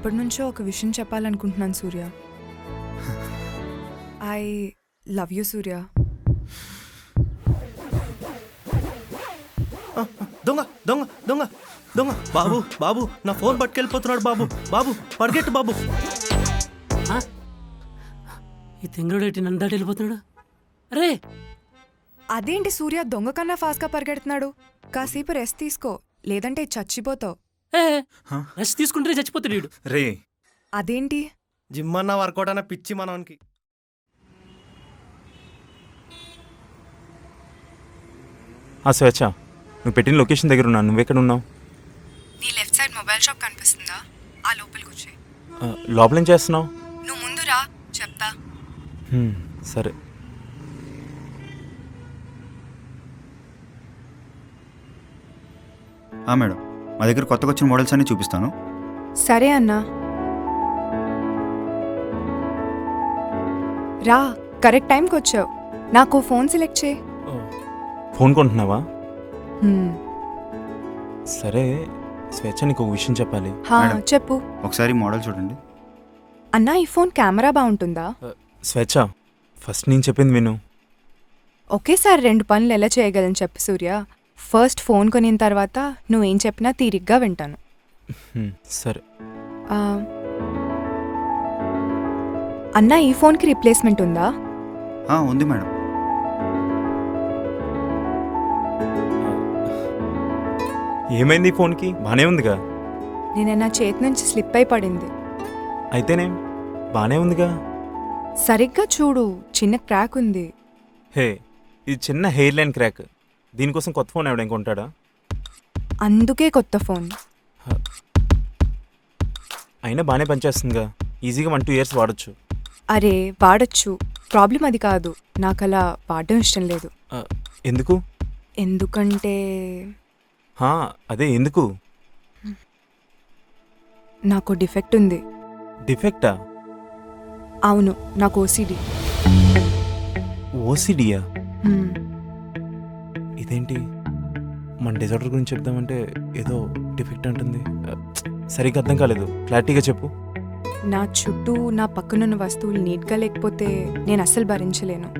ఎప్పటి నుంచో ఒక విషయం చెప్పాలనుకుంటున్నాను సూర్య. ఐ లవ్ యూ సూర్య. దొంగ దొంగ దొంగ దొంగ బాబు బాబు నా ఫోన్ పట్టుకెళ్ళిపోతున్నాడు బాబు బాబు పరిగెట్టు బాబు. ఈ తెంగడు ఎట్టి నన్ను దాటి వెళ్ళిపోతున్నాడు. అరే అదేంటి సూర్య దొంగ కన్నా ఫాస్ట్గా పరిగెడుతున్నాడు? కాసేపు రెస్ట్ తీసుకో, లేదంటే చచ్చిపోతావు. రెస్ట్ తీసుకుంటే చచ్చిపోతాడు వీడు. రే అదేంటి? జిమ్ అన్న వర్కౌట్ అన్న పిచ్చి మనకి. స్వేచ్ఛ, నువ్వు పెట్టిన లొకేషన్ దగ్గర ఉన్నాను. నువ్వెక్కడ ఉన్నావు? నీ లెఫ్ట్ సైడ్ మొబైల్ షాప్ కనిపిస్తుందా? ఆ లోపలికి వచ్చాయి. లోపలేం చేస్తున్నావు? నువ్వు ముందు రా, చెప్తా. సరే. మేడం, మా దగ్గర కొత్తగా వచ్చిన మోడల్స్ అన్ని చూపిస్తాను. సరే అన్నా, రా. కరెక్ట్ టైంకి వచ్చావు. నాకు ఫోన్ సెలెక్ట్ చేయి. ఫోన్ కొంటున్నావా? హ్మ్. సరే స్వేచ్ఛ, నీకు ఒక విషయం చెప్పాలి. మేడం. చెప్పు. ఒకసారి మోడల్ చూడండి. అన్నా, ఈ ఫోన్ కెమెరా బాగుంటుందా? స్వేచ్ఛ, ఫస్ట్ నేను చెప్పింది విను. ఒకేసారి 2 పనులు ఎలా చేయగలను చెప్పు సూర్య. ఫస్ట్ ఫోన్ కొనిన తర్వాత నువ్వేం చెప్పినా తీరిగ్గా వింటాను. సరే. అన్నా, ఈ ఫోన్కి రీప్లేస్మెంట్ ఉందా? ఉంది మేడం. ఏమైంది ఈ ఫోన్కి? బాగానే ఉందిగా. నేను నా చేతి నుంచి స్లిప్ అయి పడింది. అయితేనేం, బాగానే ఉందిగా. సరిగ్గా చూడు, చిన్న క్రాక్ ఉంది. హే, ఇది చిన్న హెయిర్ లైన్ క్రాక్. దీనికోసం కొత్త ఫోన్ ఎవడేం కొంటాడా? అందుకే కొత్త ఫోన్. అయినా బాగానే పనిచేస్తుందిగా. ఈజీగా 1-2 ఇయర్స్ వాడచ్చు. అరే వాడచ్చు, ప్రాబ్లం అది కాదు. నాకు అలా వాడడం ఇష్టం లేదు. ఎందుకు? ఎందుకంటే అదే ఎందుకు? నాకు డిఫెక్ట్ ఉంది. డిఫెక్టా? అవును, నాకు ఓసిడి. ఓసిడియా? ఇదేంటి, మన డిజార్డర్ గురించి చెప్దామంటే ఏదో డిఫెక్ట్ అంటుంది. సరిగ్గా అర్థం కాలేదు, క్లారిటీగా చెప్పు. నా చుట్టూ నా పక్కనున్న వస్తువులు నీట్గా లేకపోతే నేను అస్సలు భరించలేను.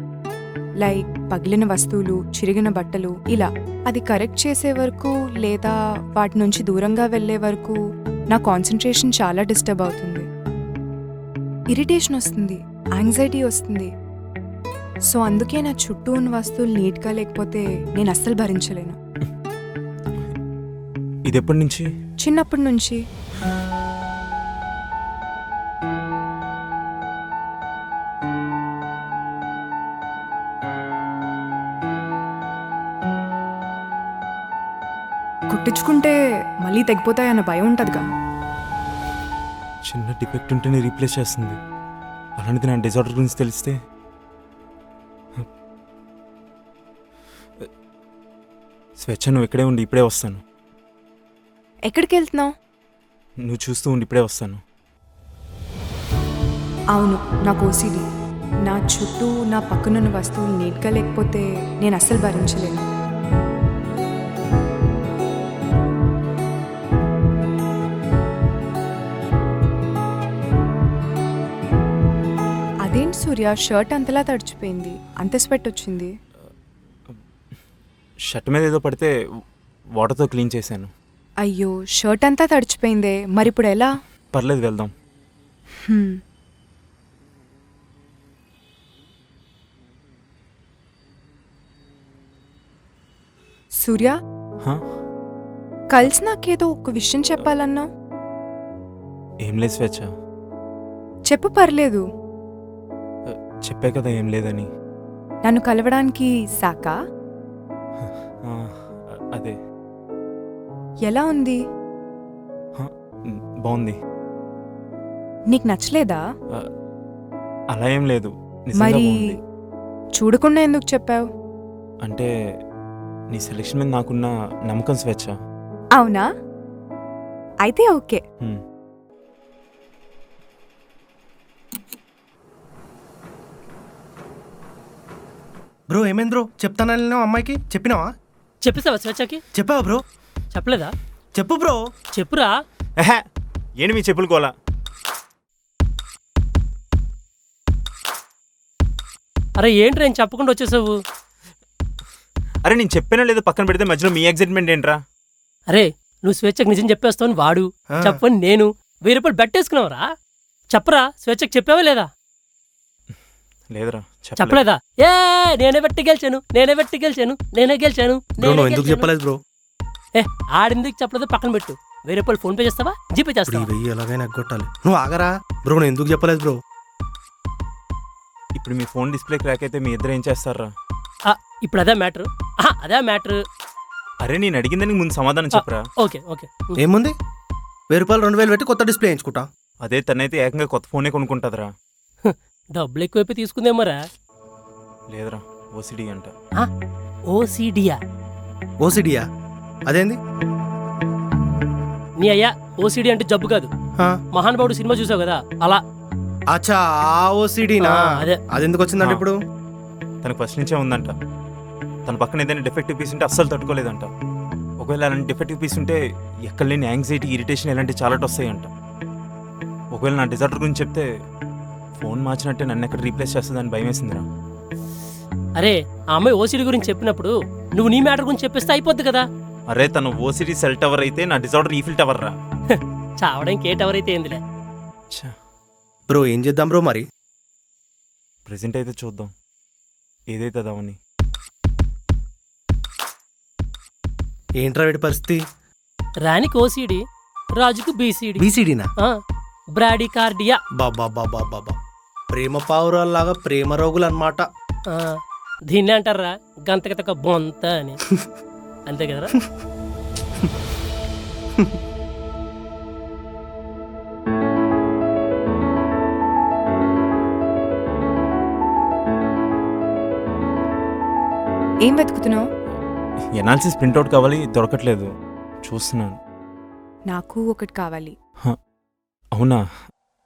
లైక్ పగిలిన వస్తువులు, చిరిగిన బట్టలు, ఇలా. అది కరెక్ట్ చేసే వరకు లేదా వాటి నుంచి దూరంగా వెళ్ళే వరకు నా కాన్సన్ట్రేషన్ చాలా డిస్టర్బ్ అవుతుంది. ఇరిటేషన్ వస్తుంది, యాంగ్జైటీ వస్తుంది. సో అందుకే నా చుట్టూ ఉన్న వస్తువులు నీట్గా లేకపోతే నేను అస్సలు భరించలేను. ఇది ఎప్పటి నుంచి? చిన్నప్పటి నుంచి. కుట్టించుకుంటే మళ్ళీ తెగిపోతాయన్న భయం ఉంటుందిగా. చిన్న డిఫెక్ట్ ఉంటేనే రీప్లేస్ చేస్తుంది. అలాంటిది నా డిజార్డర్ గురించి తెలిస్తే. స్వేచ్ఛ, నువ్వు ఇక్కడే ఉండి, ఇప్పుడే వస్తాను. ఎక్కడికి వెళ్తున్నావు? నువ్వు చూస్తూ ఉండి, ఇప్పుడే వస్తాను. అవును, నాకు ఓసిడి. నా చుట్టూ నా పక్కనున్న వస్తువులు నీట్గా లేకపోతే నేను అస్సలు భరించలేను. అదేంటి సూర్య, షర్ట్ అంతలా తడిచిపోయింది, అంత స్వెట్ వచ్చింది. షర్ట్ మీద ఏదో పడితే వాటర్తో క్లీన్ చేశాను. అయ్యో, షర్ట్ అంతా తడిచిపోయిందే, మరి ఇప్పుడు ఎలా? పర్లేదు, వెళ్దాం. సూర్య, కలిసి నాకేదో ఒక విషయం చెప్పాలన్నా. ఏం లేదు స్వేచ్ఛ. చెప్పు, పర్లేదు. చెప్పే కదా ఏం లేదని. నన్ను కలవడానికి సాకా? అదే. ఎలా ఉంది? బాగుంది. నీకు నచ్చలేదా? అలా ఏం లేదు. మరి చూడకుండా ఎందుకు చెప్పావు? అంటే నీ సెలెక్షన్ మీద నాకున్న నమ్మకం స్వేచ్ఛ. అవునా? అయితే ఓకే. బ్రో ఏమైంది బ్రో? చెప్తానని అమ్మాయికి చెప్పినావా? చెప్పేసావా స్వేచ్ఛకి? చెప్పావా బ్రో? చెప్పలేదా? చెప్పు బ్రో. చెప్పురా. ఏంటి మీ చెప్పులు కోలా? అరే ఏంటి నేను చెప్పకుండా వచ్చేసావు? అరే నేను చెప్పానో లేదో పక్కన పెడితే మధ్యలో మీ ఎగ్జైట్మెంట్ ఏంట్రా? అరే నువ్వు స్వేచ్ఛకు నిజం చెప్పేస్తావు వాడు, చెప్పని నేను. 1000 రూపాయలు బెట్టేసుకున్నావురా. చెప్పరా, స్వేచ్ఛకు చెప్పావా లేదా? లేదురా చెప్పలేదా? నేనే బెట్టి గెలిచాను, నేనే బెట్టి గెలిచాను, నేనే గెలిచాను. బ్రో నువ్వు ఎందుకు చెప్పలేదు బ్రో? ఆడిందుకు చెప్పలేదు పక్కన పెట్టు. 1000 రూపాయలు ఫోన్ పే చేస్తావా, జీపే చేస్తావా? 1000 ఎలాగైనా ఎగ్గొట్టాలి. నువ్వు ఆగరా బ్రో, నువ్వు ఎందుకు చెప్పలేదు బ్రో? ఇప్పుడు మీ ఫోన్ డిస్ప్లే క్రాక్ అయితే మీ ఇద్దరు ఏం చేస్తారా? ఇప్పుడు అదే మ్యాటర్, అదే మ్యాటర్. అరే నేను అడిగిందని ముందు సమాధానం చెప్పరా? Okay okay. ఏముంది, 1000 రూపాయలు 2000 పెట్టి కొత్త డిస్ప్లే వేయించుకుంటా. అదే తనైతే ఏకంగా కొత్త ఫోనే కొనుక్కుంటుందిరా. డబ్బులు ఎక్కువైపు తీసుకుందేమోరా. లేదురా ఓసిడి అంట. ఓసిడియా? ఓసిడియా అదేంది? నీ అయ్యా ఓసిడి అంటే జబ్బు కాదు, మహానుభావుడు సినిమా చూసావు కదా అలా. అచ్చా ఆ ఓసిడినా? అదే. అది ఎందుకు వచ్చిందంటే ఇప్పుడు? తనకు ఫస్ట్ నుంచే ఉందంట. తన పక్కన ఏదైనా డిఫెక్టివ్ పీస్ ఉంటే అస్సలు తట్టుకోలేదంట. ఒకవేళ అలాంటి డిఫెక్టివ్ పీస్ ఉంటే ఎక్కడ లేని యాంగ్జైటీ, ఇరిటేషన్ ఇలాంటివి చాలా వస్తాయంట. ఒకవేళ నా డిజార్డర్ గురించి చెప్తే ఫోన్ మార్చినట్టే నన్ను ఎక్కడ రీప్లేస్ చేస్తుందని భయం వేసిందిరా. అరే ఆ అమ్మాయి ఓసిడి గురించి చెప్పినప్పుడు నువ్వు నీ మ్యాటర్ గురించి చెప్పేస్తే అయిపోద్ది కదా. అరే తను ఓసిడి సెల్ టవర్ అయితే నా డిజార్డర్ ఈఫిల్ టవర్ రా. చావడానికి ఏ టవర్ అయితే ఏందిలే. బ్రో ఏం చేద్దాం బ్రో మరి? ప్రెజెంట్ అయితే చూద్దాం ఏదైతే అదావని. ఏంట్రా వీడి పరిస్థితి? రానికి ఓసిడి, రాజుకు బీసీడి. బీసీడీనా? బ్రాడికార్డియా. బాబా బాబా బాబా, ప్రేమ పావురాల్లాగా ప్రేమ రోగులు అన్నమాట. దీన్నే అంటారా గంతకతక బొంత అని. అంతే కదరా? ఏం వెతుకుతున్నావు? ఎనాలిసిస్ ప్రింట్అవుట్ కావాలి, దొరకట్లేదు, చూస్తున్నాను. నాకు ఒకటి కావాలి. అవునా,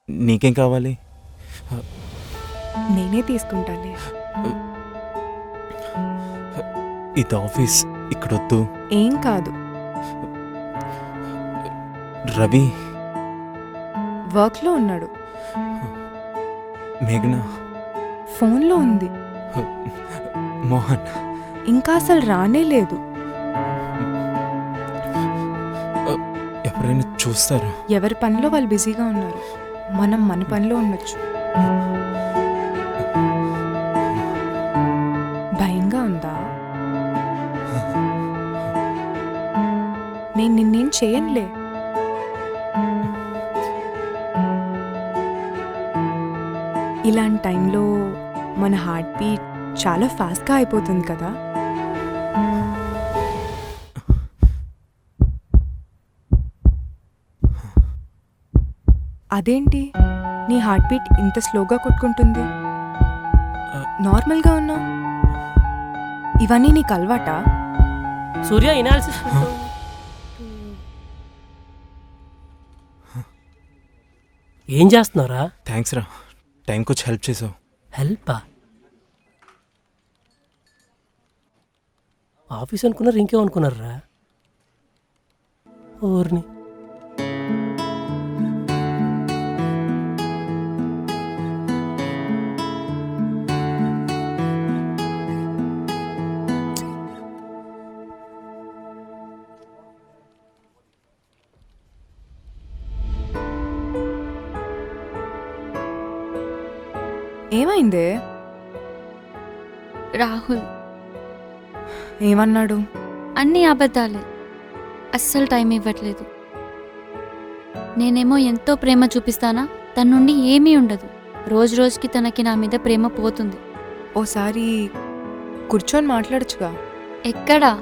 నీకేం కావాలి? నేనే తీసుకుంటాలే. ఇది ఆఫీస్, ఇక్కడొద్దు. ఏం కాదు. రవి వర్క్లో ఉన్నాడు. మేఘన ఫోన్లో ఉంది. మోహన్ ఇంకా అసలు రానే లేదు. ఎవరైనా చూస్తారు. ఎవరి పనిలో వాళ్ళు బిజీగా ఉన్నారు. మనం మన పనిలో ఉండొచ్చు. భయంగా ఉందా? నేను నిన్నేం చేయనులే. ఇలాంటి టైంలో మన హార్ట్ బీట్ చాలా ఫాస్ట్గా అయిపోతుంది కదా. అదేంటి నీ హార్ట్ బీట్ ఇంత స్లోగా కొట్టుకుంటుంది? నార్మల్గా ఉన్నావు. ఇవన్నీ నీకు అలవాటా? సూర్య ఎనాలిసిస్ ఏం చేస్తున్నారా? థ్యాంక్స్ రా, టైంకి వచ్చి హెల్ప్ చేసావు. హెల్పా? ఆఫీస్ అనుకున్నారు, ఇంకేమనుకున్నారా? ఊరిని ఏమైందే? రాహుల్ ఏమన్నాడు? అన్నీ అబద్ధాలే, అస్సలు టైం ఇవ్వట్లేదు. నేనేమో ఎంతో ప్రేమ చూపిస్తానా, తన నుండి ఏమీ ఉండదు. రోజు రోజుకి తనకి నా మీద ప్రేమ పోతుంది. ఓసారి కూర్చొని మాట్లాడచ్చుగా. ఎక్కడా?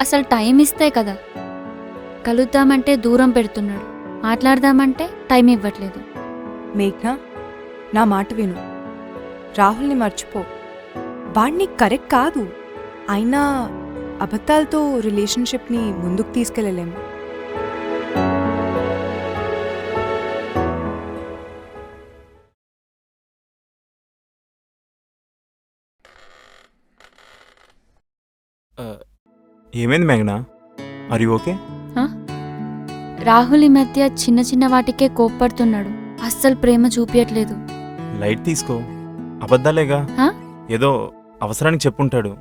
అసలు టైం ఇస్తే కదా. కలుద్దామంటే దూరం పెడుతున్నాడు, మాట్లాడదామంటే టైం ఇవ్వట్లేదు. మేఘ్నా, నా మాట విను. రాహుల్ని మర్చిపో. వాడిని కరెక్ట్ కాదు. అయినా అబద్ధాలతో రిలేషన్షిప్ని ముందుకు తీసుకెళ్ళలేము. ఏమైంది మేఘనా? Are you okay? రాహుల్ ఈ మధ్య చిన్న చిన్న వాటికే కోప్పడుతున్నాడు, అస్సలు ప్రేమ చూపించట్లేదు. లైట్ తీసుకో, అబద్ధాలేగా. ఏదో అవసరానికి చెప్పుంటాడు.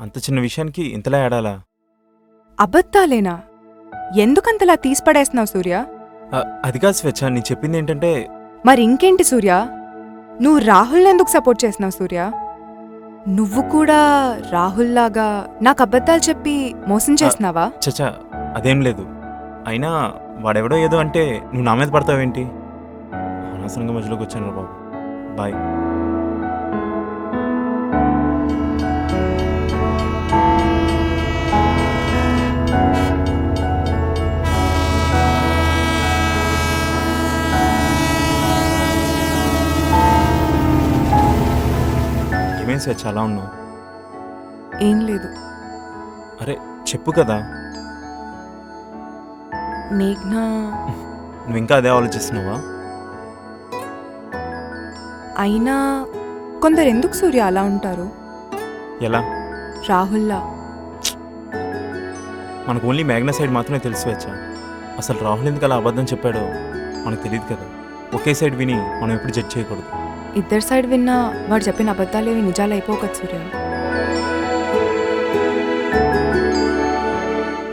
అంత చిన్న విషయానికి ఇంతలా ఏడాలా? అబద్ధాలేనా? ఎందుకంతలా తీసిపడేస్తున్నావు సూర్య? అది కాదు స్వేచ్ఛ, నేను చెప్పింది ఏంటంటే మరి ఇంకేంటి సూర్య? నువ్వు రాహుల్ని ఎందుకు సపోర్ట్ చేస్తున్నావు సూర్య? నువ్వు కూడా రాహుల్లాగా నాకు అబద్ధాలు చెప్పి మోసం చేస్తున్నావా? చచ్చా అదేం లేదు. అయినా వాడెవడో ఏదో అంటే నువ్వు నా మీద పడతావేంటి? అనవసరంగా మధ్యలోకి వచ్చాను రా బాబు. బాయ్. ఏమేం స్వేచ్ఛ అలా ఉన్నావు? ఏం లేదు. అరే చెప్పు కదా. మేఘ్నా నువ్వు ఇంకా అదే ఆలోచిస్తున్నావా? అయినా కొందరు ఎందుకు సూర్య అలా ఉంటారు? ఎలా? రాహుల్లా. మనకు ఓన్లీ మేఘ్నా సైడ్ మాత్రమే తెలుసు వచ్చా. అసలు రాహుల్ ఎందుకు అలా అబద్ధం చెప్పాడో మనకు తెలియదు కదా. ఒకే సైడ్ విని మనం ఎప్పుడు జడ్జ్ చేయకూడదు. ఇద్దరు సైడ్ విన్నా వాడు చెప్పిన అబద్ధాలేవి నిజాలు అయిపోకదు సూర్య.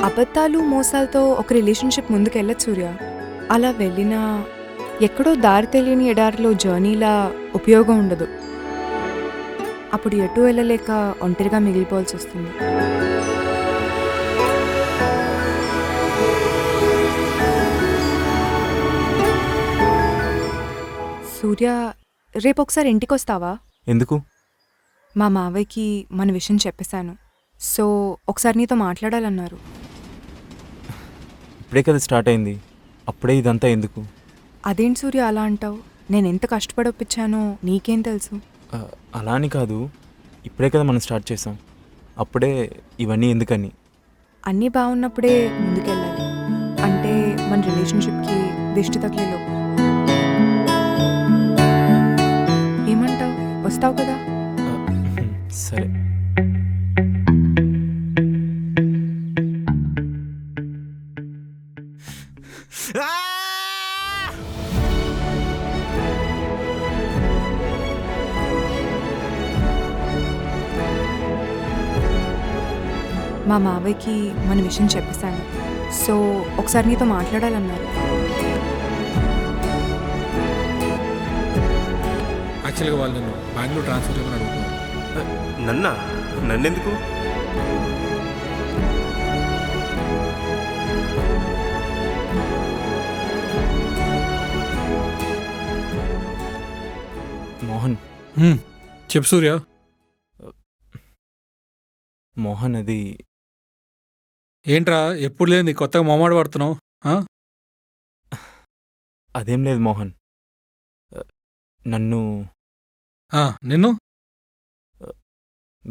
అబద్ధాలు మోసాలతో ఒక రిలేషన్షిప్ ముందుకు వెళ్ళదు సూర్య. అలా వెళ్ళినా ఎక్కడో దారి తెలియని ఎడారిలో జర్నీలా ఉపయోగం ఉండదు. అప్పుడు ఎటు వెళ్ళలేక ఒంటరిగా మిగిలిపోవాల్సి వస్తుంది. సూర్య, రేపు ఒకసారి ఇంటికి వస్తావా? ఎందుకు? మా మావయ్యకి మన విషయం చెప్పేశాను. సో ఒకసారి నీతో మాట్లాడాలన్నారు. ఇప్పుడే కదా స్టార్ట్ అయింది, అప్పుడే ఇదంతా ఎందుకు? అదేంటి సూర్య అలా అంటావు? నేను ఎంత కష్టపడి ఒప్పించానో నీకేం తెలుసు? అలా అని కాదు, ఇప్పుడే కదా మనం స్టార్ట్ చేసాం, అప్పుడే ఇవన్నీ ఎందుకని. అన్నీ బాగున్నప్పుడే ముందుకెళ్ళాలి. అంటే మన రిలేషన్షిప్కి దిష్టి తగిలేలోపు. ఏమంటావు? వస్తావు కదా? సరే. మా మావయ్యకి మన విషయం చెప్పేశాను. సో ఒకసారి నీతో మాట్లాడాలన్నారు. యాక్చువల్గా వాళ్ళు నేను బెంగళూరు ట్రాన్స్ఫర్ చేయమని అడుగుతున్నాను. నన్నెందుకు? మోహన్. చెప్పు సూర్య. మోహన్, అది ఏంట్రా ఎప్పుడు లేని కొత్తగా మొహమాట పడుతున్నావు? అదేం లేదు మోహన్. నిన్ను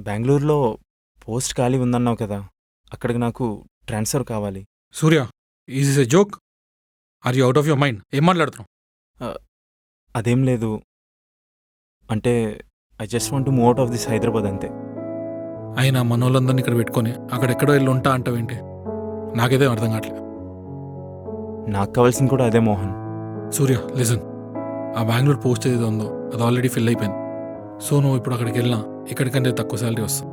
బెంగళూరులో పోస్ట్ ఖాళీ ఉందన్నావు కదా, అక్కడికి నాకు ట్రాన్స్ఫర్ కావాలి. Surya, is is a joke? Are you out of your mind? ఏం మాట్లాడుతున్నావు? అదేం లేదు, అంటే I just want to move out of this Hyderabad అంతే. అయినా మనోళ్ళందరినీ ఇక్కడ పెట్టుకొని అక్కడెక్కడో వెళ్ళి ఉంటా అంటావేంటి? నాకేదే అర్థం కావట్లేదు. నాకు కావాల్సింది కూడా అదే మోహన్. సూర్య లిజన్, ఆ బెంగళూరు పోస్ట్ ఏదో ఉందో అది ఆల్రెడీ ఫిల్ అయిపోయింది. సో నువ్వు ఇప్పుడు అక్కడికి వెళ్ళినా ఇక్కడికంటే తక్కువ శాలరీ వస్తుంది.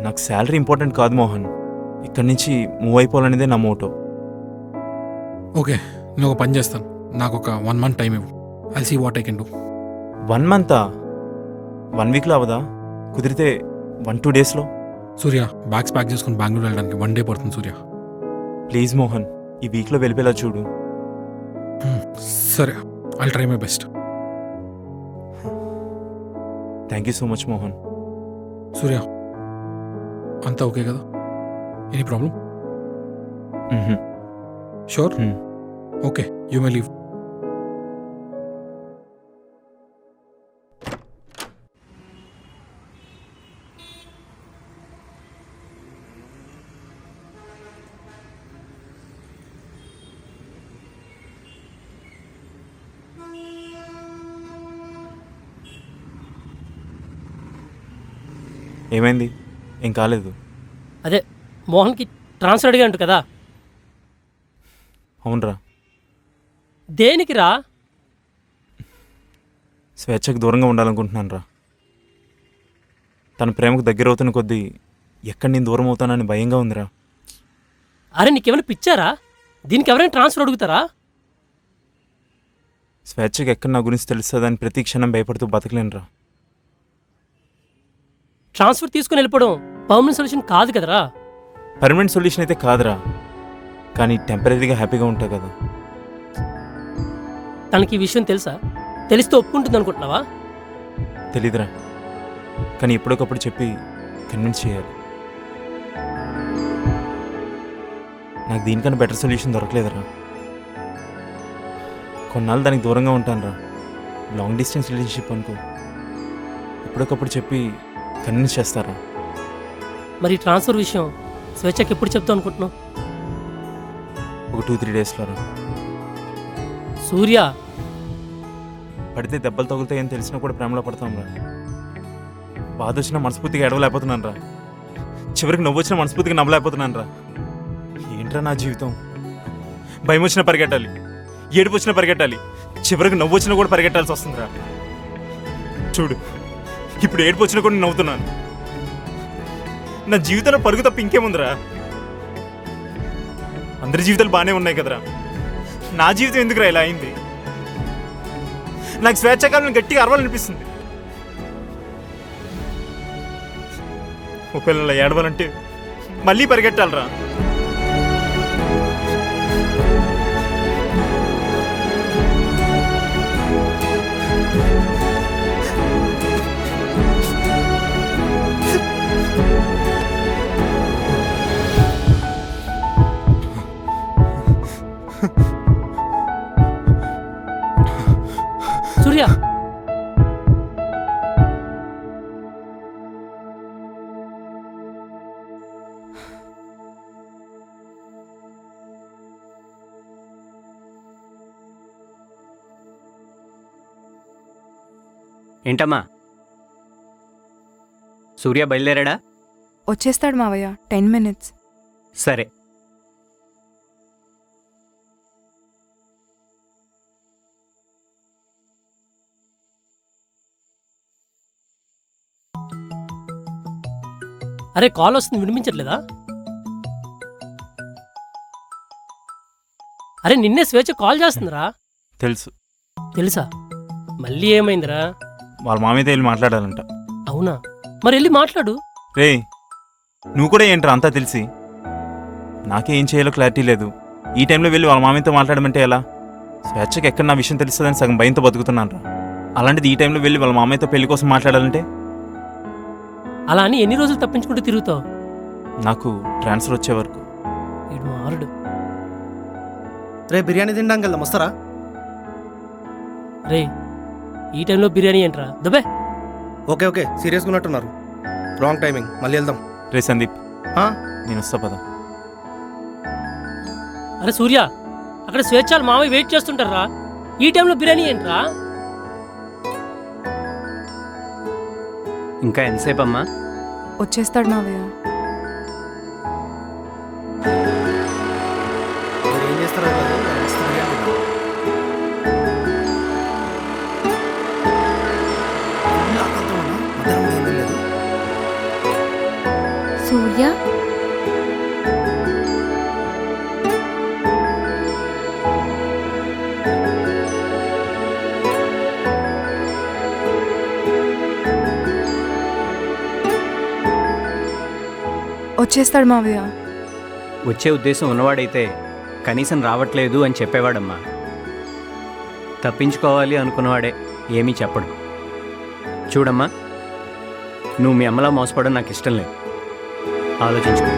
నాకు శాలరీ ఇంపార్టెంట్ కాదు మోహన్, ఇక్కడి నుంచి మూవ్ అయిపోవాలనేదే నా మోటో. ఓకే, నేను ఒక పని చేస్తాను. నాకు ఒక 1 month టైం ఇవ్వు. I see what I can do. 1 month? 1 weekలో అవదా? కుదిరితే 1-2 daysలో. సూర్య, బ్యాగ్స్ ప్యాక్ చేసుకుని బెంగళూరు వెళ్ళడానికి 1 day పడుతుంది సూర్య. ప్లీజ్ మోహన్, ఈ వీక్లో వెళ్ళిపోయేలా చూడు. సరే, I'll try my best. Thank you so much Mohan. Surya, అంతా ఓకే కదా? Any problem? Sure? Okay, you may leave. ఏమైంది? ఏం కాలేదు. అదే మోహన్కి ట్రాన్స్ఫర్ అడిగా అంటు కదా. అవునరా. దేనికిరా? స్వేచ్ఛకు దూరంగా ఉండాలనుకుంటున్నాను రా. తన ప్రేమకు దగ్గర అవుతున్న కొద్దీ ఎక్కడి నేను దూరం అవుతానని భయంగా ఉందిరా. అరే నీకేమైనా పిచ్చారా? దీనికి ఎవరైనా ట్రాన్స్ఫర్ అడుగుతారా? స్వేచ్ఛగా ఎక్కడ నా గురించి తెలుస్తుందని ప్రతి క్షణం భయపడుతూ బతకలేనురా. ట్రాన్స్ఫర్ తీసుకుని వెళ్ళిపోవడం పర్మనెంట్ సొల్యూషన్ కాదు కదరా. పర్మనెంట్ సొల్యూషన్ అయితే కాదురా, కానీ టెంపరీగా హ్యాపీగా ఉంటా కదా. తనకి ఈ విషయం తెలుసా? తెలిస్తే ఒప్పుకుంటుంది అనుకుంటున్నావా? తెలీదురా, కానీ ఎప్పటికప్పుడు చెప్పి కన్విన్స్ చేయాలి. నాకు దీనికన్నా బెటర్ సొల్యూషన్ దొరకలేదురా. కొన్నాళ్ళు దానికి దూరంగా ఉంటానురా. లాంగ్ డిస్టెన్స్ రిలేషన్షిప్ అనుకో, ఎప్పటికప్పుడు చెప్పి కన్విన్స్ చేస్తారా. మరి ట్రాన్స్ఫర్ విషయం స్వేచ్ఛకి ఎప్పుడు చెప్తావు అనుకుంటున్నావు? ఒక 2-3 డేస్లో రా. సూర్య, పడితే దెబ్బలు తగులుతాయని తెలిసినా కూడా ప్రేమలో పడతాం రా. బాధ వచ్చినా మనస్ఫూర్తిగా ఎడవలేకపోతున్నాను రా. చివరికి నవ్వు వచ్చినా మనస్ఫూర్తిగా నవ్వలేకపోతున్నాను రా. ఏంట్రా నా జీవితం? భయం వచ్చినా పరిగెట్టాలి, ఏడుపు వచ్చినా పరిగెట్టాలి, చివరికి నవ్వు వచ్చినా కూడా పరిగెట్టాల్సి వస్తుందిరా. చూడు, ఇప్పుడు ఏడుపు వచ్చినా కూడా నేను నవ్వుతున్నాను. నా జీవితంలో పరుగు తప్ప ఇంకేముందిరా? అందరి జీవితాలు బాగానే ఉన్నాయి కదరా, నా జీవితం ఎందుకురా ఇలా అయింది? నాకు స్వేచ్ఛాకాలం గట్టిగా అరవాలనిపిస్తుంది. ఒకవేళ ఏడవాలంటే మళ్ళీ పరిగెట్టాలరా. సూర్య, ఏంటమ్మా సూర్య బయలుదేరాడా? వచ్చేస్తాడు మావయ్య, 10 minutes. సరే. అరే కాల్ వస్తుంది, వినిపించట్లేదా? అరే నిన్నే స్వేచ్ఛ కాల్ చేస్తుందిరా. తెలుసు. తెలుసా? మళ్ళీ ఏమైందిరా? వాళ్ళ మామయ్యతో వెళ్ళి మాట్లాడాలంట. అవునా? మరి వెళ్ళి మాట్లాడు. రే, నువ్వు కూడా ఏంట్రా అంతా తెలిసి? నాకే ఏం చేయాలో క్లారిటీ లేదు. ఈ టైంలో వెళ్ళి వాళ్ళ మామయ్యతో మాట్లాడమంటే ఎలా? స్వేచ్ఛకి ఎక్కడ నా విషయం తెలుస్తుందని సగం భయంతో బతుకుతున్నాను రా. అలాంటిది ఈ టైంలో వెళ్ళి వాళ్ళ మామయ్యతో పెళ్లి కోసం మాట్లాడాలంటే? అలా అని ఎన్ని రోజులు తప్పించుకుంటూ తిరుగుతావు? నాకు ట్రాన్స్ఫర్ వచ్చే వరకు. వీడు మారుడు. రే బిర్యానీ తినడానికి వెళ్దాం, వస్తారా? రే ఈ టైంలో బిర్యానీ ఏంట్రా? దుబే. ఓకే ఓకే, సీరియస్గా ఉన్నట్టున్నారు. రాంగ్ టైమింగ్, మళ్ళీ వెళ్దాం. రే సందీప్, ఆ? నేను వస్తా పద. అరే సూర్య, అక్కడ స్వేచ్ఛాలు మామయ్య వెయిట్ చేస్తుంటారా? ఈ టైంలో బిర్యానీ ఏంట్రా? ఇంకా ఎంతసేపు అమ్మా? వచ్చేస్తాడు మావయ్య. మరి ఏం చేస్తారో కాదు, మస్తు బిర్యానీ తిందాం. ఫుల్ ఆకలితో ఉన్నా, మధ్యాహ్నం ఏం తినలేదు. సూర్య, వచ్చేస్తాడు మావయ్య. వచ్చే ఉద్దేశం ఉన్నవాడైతే కనీసం రావట్లేదు అని చెప్పేవాడమ్మా. తప్పించుకోవాలి అనుకున్నవాడే ఏమీ చెప్పడు. చూడమ్మా, నువ్వు మీ అమ్మలా మోసపడడం నాకు ఇష్టం లేదు. ఆలోచించుకో.